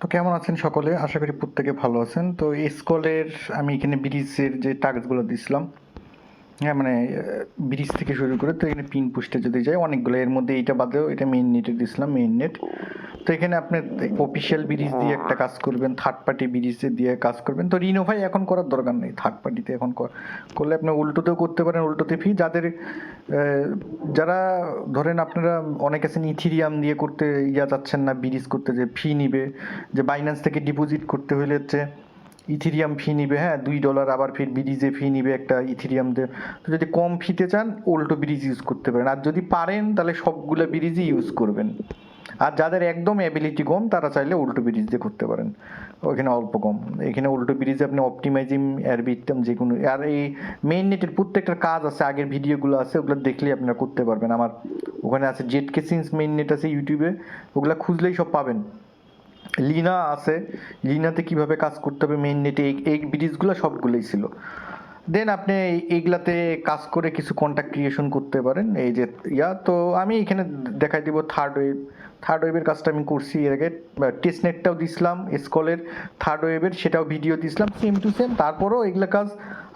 তো কেমন আছেন সকলে? আশা করি প্রত্যেকে ভালো আছেন। তো স্কলের আমি এখানে ব্রিজের যে টাস্কগুলো দিছিলাম, হ্যাঁ, মানে ব্রিজ থেকে শুরু করে তো এখানে পিন পোস্টে যদি যাই অনেকগুলো, এর মধ্যে এইটা বাদেও এটা মেইন নেটে দিছিলাম, মেইন নেট। তো এখানে আপনি অফিসিয়াল ব্রিজ দিয়ে একটা কাজ করবেন, থার্ড পার্টি ব্রিজে দিয়ে কাজ করবেন। তো রিনোভাই এখন করার দরকার নেই, থার্ড পার্টিতে এখন করলে আপনি উল্টোতেও করতে পারেন, উল্টোতে ফি যাদের যারা ধরেন আপনারা অনেক আছেন ইথিরিয়াম দিয়ে করতে যাচ্ছেন না, ব্রিজ করতে যে ফি নিবে, যে বাইন্যান্স থেকে ডিপোজিট করতে হলে হচ্ছে ইথিরিয়াম ফি নিবে, হ্যাঁ, $2, আবার ফির ব্রিজে ফি নিবে একটা ইথিরিয়াম দিয়ে। তো যদি কম ফিতে চান উল্টো ব্রিজ ইউজ করতে পারেন, আর যদি পারেন তাহলে সবগুলো ব্রিজই ইউজ করবেন। আর যাদের একদম অ্যাবিলিটি কম তারা চাইলে উল্টো ব্রিজ দিয়ে করতে পারেন, ওইখানে অল্প কম। এখানে উল্টো ব্রিজে আপনি অপটিমাইজিং অ্যারবিটম যে কোনো, আর এই মেইন নেটের প্রত্যেকটা কাজ আছে, আগের ভিডিওগুলো আছে, ওগুলো দেখলেই আপনারা করতে পারবেন। আমার ওখানে আছে জেড কেসিংস মেইন নেট আছে ইউটিউবে, ওগুলো খুঁজলেই সব পাবেন। লিনা আছে, লিনাতে কিভাবে কাজ করতে হবে মেইন নেটে, এই ব্রিজগুলো সবগুলোই ছিল। দেন আপনি এইগুলাতে কাজ করে কিছু কন্ট্যাক্ট ক্রিয়েশন করতে পারেন। এই যে তো আমি এখানে দেখাই দিব থার্ড ওয়েবের কাজটা আমি করছি এর আগে, টেস্টনেটটাও দিছিলাম স্কলের, থার্ড ওয়েবের সেটাও ভিডিও দিছিলাম সেম টু সেম। তারপরও এগুলো কাজ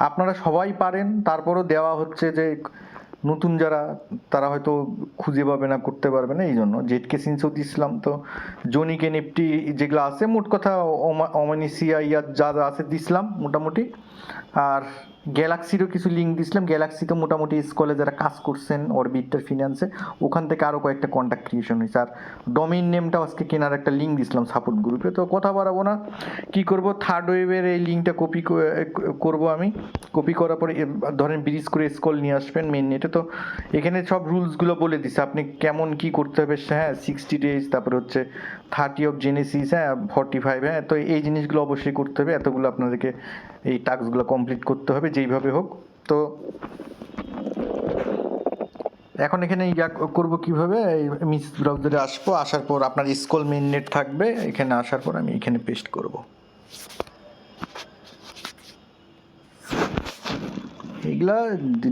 আপনারা সবাই পারেন, তারপরও দেওয়া হচ্ছে যে নতুন যারা তারা হয়তো খুঁজে পাবে না, করতে পারবে না, এই জন্য জেটকে সিন্সও দিছিলাম। তো জনিক এনএফটি যেগুলো আছে মোট কথা অমানিসিয়া ইয়া যা যা আছে দিছিলাম মোটামুটি। আর গ্যালাক্সিরও কিছু লিঙ্ক দিছিলাম, গ্যালাক্সিতে মোটামুটি স্কলে যারা কাজ করছেন অরবিটার ফিনান্সে, ওখান থেকে আরও কয়েকটা কন্ট্যাক্ট ক্রিয়েশন হয়েছে। আর ডোমেইন নেমটাও আজকে কেনার একটা লিঙ্ক দিছিলাম সাপোর্ট গ্রুপে। তো কথা বাড়াবো না, কি করব, থার্ড ওয়েভের এই লিঙ্কটা কপি করব আমি। কপি করার পরে ধরেন ব্রিজ করে স্কল নিয়ে আসবেন মেন নেটে। তো এখানে সব রুলসগুলো বলে দিছে আপনি কেমন কি করতে হবে, হ্যাঁ, 60 ডেজ, তারপরে হচ্ছে 30 অফ জেনেসিস, হ্যাঁ, 45, হ্যাঁ। তো এই জিনিসগুলো অবশ্যই করতে হবে, এতগুলো আপনাদেরকে এই টাস্কগুলো কমপ্লিট করতে হবে যেইভাবে হোক। তো এখন এখানে ইয়া করবো কীভাবে, মিস ব্রাউজারে আসবো, আসার পর আপনার স্কল মেইন নেট থাকবে, এখানে আসার পর আমি এখানে পেস্ট করব। এগুলা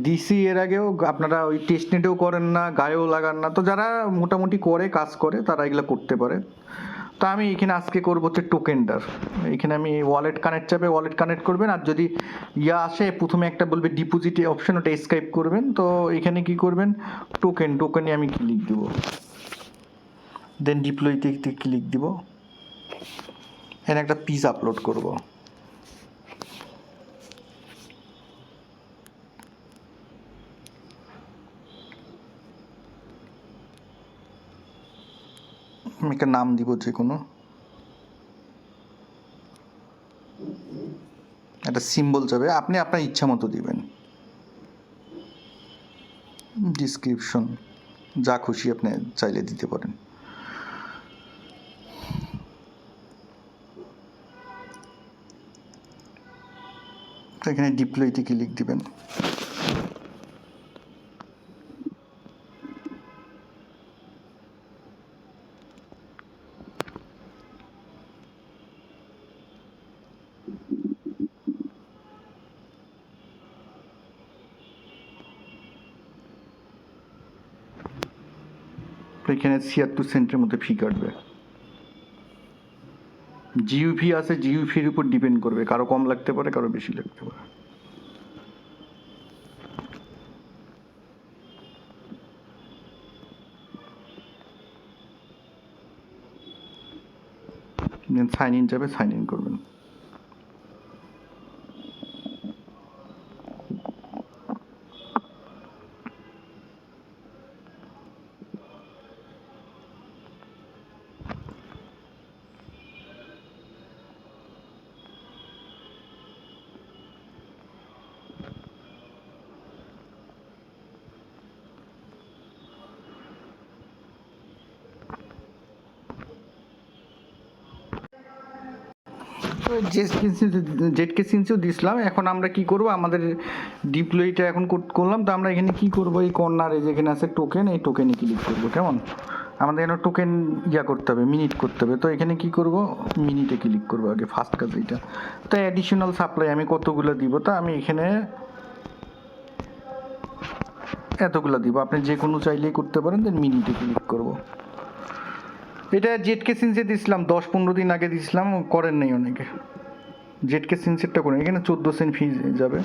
ডিসি এর আগেও আপনারা ওই টেস্ট নেটেও করেন না, গায়েও লাগান না, তো যারা মোটামুটি করে কাজ করে তারা এগুলো করতে পারে। তো আমি এখানে আজকে করবো হচ্ছে টোকেনটার, এখানে আমি ওয়ালেট কানেক্ট চাপে ওয়ালেট কানেক্ট করবেন। আর যদি ইয়া আসে প্রথমে একটা বলবে ডিপোজিট অপশন, ওটা স্কাইপ করবেন। তো এখানে কি করবেন, টোকেনে আমি ক্লিক দেবো, দেন ডিপ্লয়তে ক্লিক দিব, এখানে একটা পিস আপলোড করব। আমি একটা নাম দিব, যে কোনো একটা সিম্বল যাবে, আপনি আপনার ইচ্ছা মতো দিবেন, ডিসক্রিপশন যা খুশি আপনি চাইলে দিতে পারেন। তো এখানে ডিপ্লয়তে ক্লিক দিবেন। তো এখানে 76 সেন্টের মধ্যে ফি কাটবে। জিইউফি আছে, জিইউফির উপর ডিপেন্ড করবে, কারো কম লাগতে পারে, কারো বেশি লাগতে পারে। দেন সাইন ইন যাবে, সাইন ইন করবেন। জেটকে সিন্সও দিছিলাম। এখন আমরা কি করব, আমাদের ডিপ্লয়টা এখন করলাম। তো আমরা এখানে কি করব, এই কর্নারে যেখানে আছে টোকেন, এই টোকেনে ক্লিক করব। কেমন, আমাদের এখানে টোকেন ইয়া করতে হবে, মিনিট করতে হবে। তো এখানে কি করব, মিনিটে ক্লিক করব আগে, ফার্স্ট কাজ এইটা। তো অ্যাডিশনাল সাপ্লাই আমি কতগুলো দিব, তা আমি এখানে এতগুলো দিব, আপনি যে কোনো চাইলেই করতে পারেন। দেন মিনিটে ক্লিক করব। এটা জেটকে সিনসে দিছিলাম 10-15 দিন আগে দিছিলাম, করেন নাই অনেকে। জেটকে সিনসেটটা করেন, এখানে 14 সেন্ট ফি যাবে।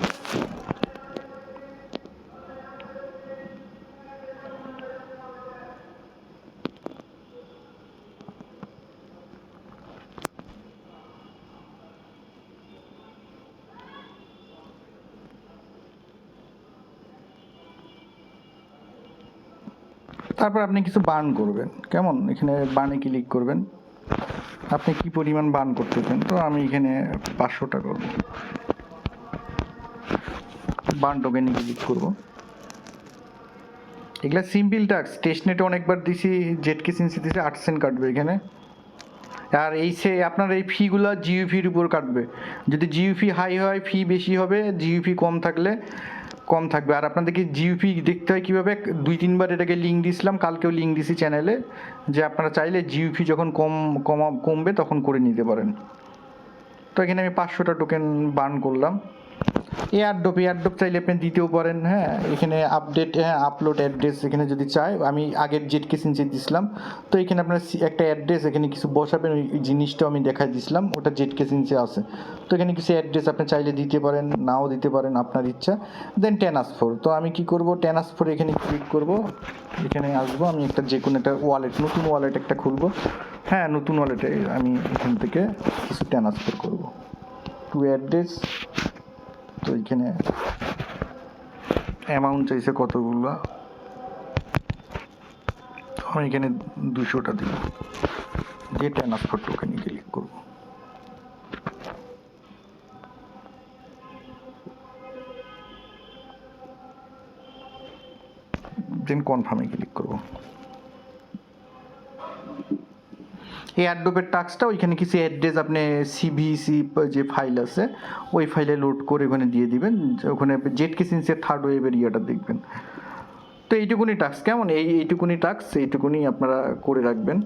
তারপর আপনি কিছু বার্ন করবেন, কেমন, এখানে বার্নে ক্লিক করবেন, আপনি কি পরিমাণ বার্ন করতেছেন। তো আমি এখানে 500টা করব, বার্ন টোকেনে ক্লিক করব। এগুলা সিম্পল টাস্ক, টেস্টনেটে অনেকবার দিছি, জেটকে সিনসি দিছি, 8 সেন্ট কাটবে এখানে। আর এই আপনার এই ফিগুলো জিইউপির উপর কাটবে। যদি জিইউপি হাই হয় ফি বেশি হবে, জিইউপি কম থাকলে কম থাকবে। আর আপনাদেরকে জিইউপি দেখতে হয় কীভাবে, 2-3বার এটাকে লিঙ্ক দিয়েছিলাম, কালকেও লিঙ্ক দিছি চ্যানেলে, যে আপনারা চাইলে জিইউপি যখন কমবে তখন করে নিতে পারেন। তো এখানে আমি 500টা টোকেন বার্ন করলাম। এয়ারড্রপ চাইলে আপনি দিতেও পারেন। হ্যাঁ, এখানে আপডেট, হ্যাঁ আপলোড অ্যাড্রেস, এখানে যদি চাই, আমি আগের জেটকে সিনসে দিছিলাম, তো এখানে আপনার একটা অ্যাড্রেস এখানে কিছু বসাবেন, ওই জিনিসটাও আমি দেখাই দিছিলাম, ওটা জেটকে সিনসে আছে। তো এখানে কিছু অ্যাড্রেস আপনি চাইলে দিতে পারেন, নাও দিতে পারেন, আপনার ইচ্ছা। দেন ট্রান্সফার, তো আমি কি করব, ট্রান্সফার এখানে ক্লিক করব, এখানে আসবো, আমি একটা যে কোনো একটা ওয়ালেট, নতুন ওয়ালেট একটা খুলবো। হ্যাঁ, নতুন ওয়ালেটে আমি এখান থেকে কিছু ট্রান্সফার করব টু অ্যাড্রেস। তো এখানে অ্যামাউন্ট চাইছে কতগুলো, আমি এখানে 200টা দিব, দিয়ে ট্রান্সফার টোকেনে ক্লিক করব। দেন কনফার্মে ক্লিক করব। এই অ্যাডোবের টাস্কটা ওইখানে কিছু অ্যাড্রেস আপনি সিভিসি যে ফাইল আছে ওই ফাইলে লোড করে ওখানে দিয়ে দিবেন, ওখানে জেটকে সিনসের থার্ড ওয়েভের ইয়েটা দেখবেন। তো এইটুকুনি টাস্ক, কেমন, এইটুকুনি টাস্ক, এইটুকুনি আপনারা করে রাখবেন।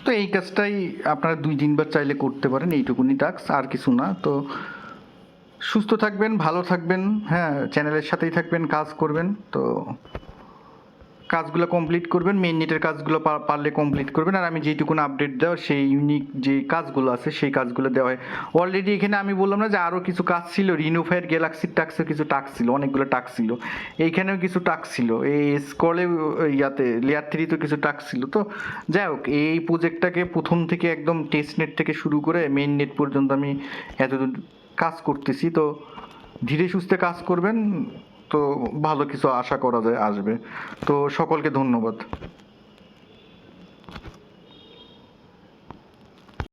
তো এই কাজটাই আপনারা 2-3বার চাইলে করতে পারেন, এইটুকুনি টাস্ক, আর কিছু না। তো সুস্থ থাকবেন, ভালো থাকবেন, হ্যাঁ চ্যানেলের সাথেই থাকবেন, কাজ করবেন। তো কাজগুলো কমপ্লিট করবেন, মেইননেটের কাজগুলো পারলে কমপ্লিট করবেন। আর আমি যেইটুকুন আপডেট দেওয়া, সেই ইউনিক যে কাজগুলো আছে সেই কাজগুলো দেওয়া হয় অলরেডি। এখানে আমি বললাম না যে আরও কিছু কাজ ছিল, রিনোফায়ার গ্যালাক্সির টাস্কেও কিছু টাস্ক ছিল, অনেকগুলো টাস্ক ছিল, এইখানেও কিছু টাস্ক ছিল, এই স্কলে ইয়াতে লেয়ার 3তেও কিছু টাস্ক ছিল। তো যাই হোক, এই প্রজেক্টটাকে প্রথম থেকে একদম টেস্টনেট থেকে শুরু করে মেইননেট পর্যন্ত আমি এতদূর কাজ করতেছি। তো ধীরে সুস্থে কাজ করবেন, তো ভালো কিছু আশা করা যায় আসবে। তো সকলকে ধন্যবাদ।